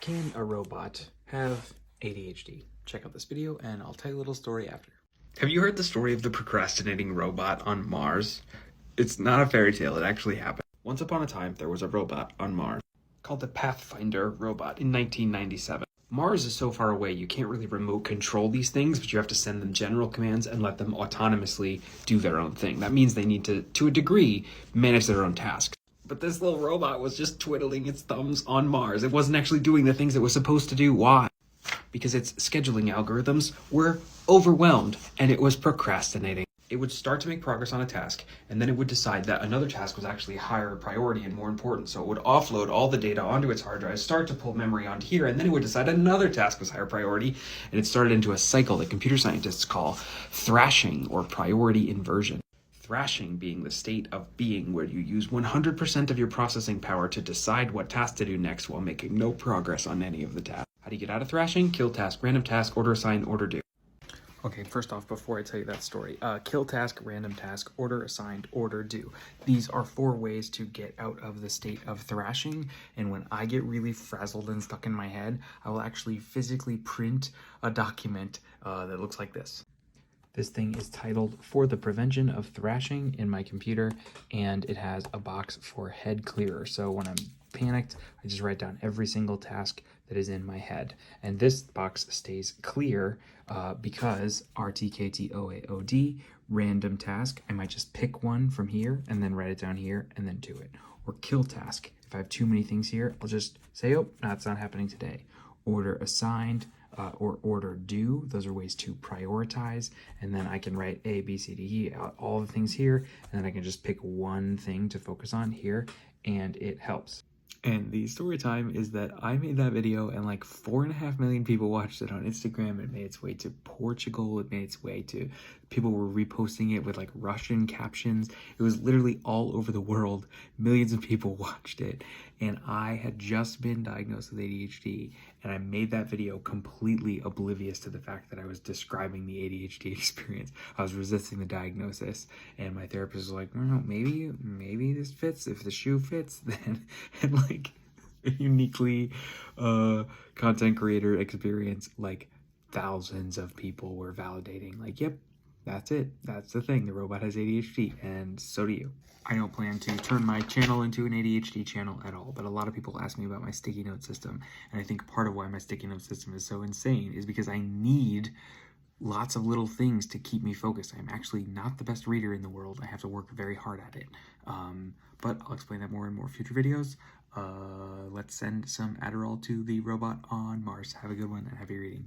Can a robot have ADHD? Check out this video and I'll tell you a little story after. Have you heard the story of the procrastinating robot on Mars? It's not a fairy tale, it actually happened. Once upon a time, there was a robot on Mars called the Pathfinder robot in 1997. Mars is so far away, you can't really remote control these things, but you have to send them general commands and let them autonomously do their own thing. That means they need to a degree, manage their own tasks. But this little robot was just twiddling its thumbs on Mars. It wasn't actually doing the things it was supposed to do. Why? Because its scheduling algorithms were overwhelmed and it was procrastinating. It would start to make progress on a task, and then it would decide that another task was actually higher priority and more important. So it would offload all the data onto its hard drive, start to pull memory onto here, and then it would decide another task was higher priority, and it started into a cycle that computer scientists call thrashing or priority inversion. Thrashing being the state of being where you use 100% of your processing power to decide what task to do next while making no progress on any of the tasks. How do you get out of thrashing? Kill task, random task, order assign, order do. Okay, first off, before I tell you that story, kill task, random task, order assigned, order do. These are 4 ways to get out of the state of thrashing, and when I get really frazzled and stuck in my head, I will actually physically print a document that looks like this. This thing is titled For the Prevention of Thrashing in my computer, and it has a box for head clearer. So when I'm panicked, I just write down every single task that is in my head. And this box stays clear because RTKTOAOD, random task, I might just pick one from here and then write it down here and then do it. Or kill task. If I have too many things here, I'll just say, oh, that's not happening today. Order assigned, or order due. Those are ways to prioritize, and then I can write A, B, C, D, E, all the things here, and then I can just pick one thing to focus on here, and it helps. And the story time is that I made that video and like 4.5 million people watched it on Instagram. It made its way to Portugal. It made its way to, people were reposting it with like Russian captions. It was literally all over the world. Millions of people watched it. And I had just been diagnosed with ADHD, and I made that video completely oblivious to the fact that I was describing the ADHD experience. I was resisting the diagnosis, and my therapist was like, no, maybe this fits. If the shoe fits, then, and like a uniquely content creator experience, like thousands of people were validating, like, yep, that's it. That's the thing. The robot has ADHD, and so do you. I don't plan to turn my channel into an ADHD channel at all, but a lot of people ask me about my sticky note system, and I think part of why my sticky note system is so insane is because I need lots of little things to keep me focused. I'm actually not the best reader in the world. I have to work very hard at it. But I'll explain that more in more future videos. Let's send some Adderall to the robot on Mars. Have a good one and happy reading.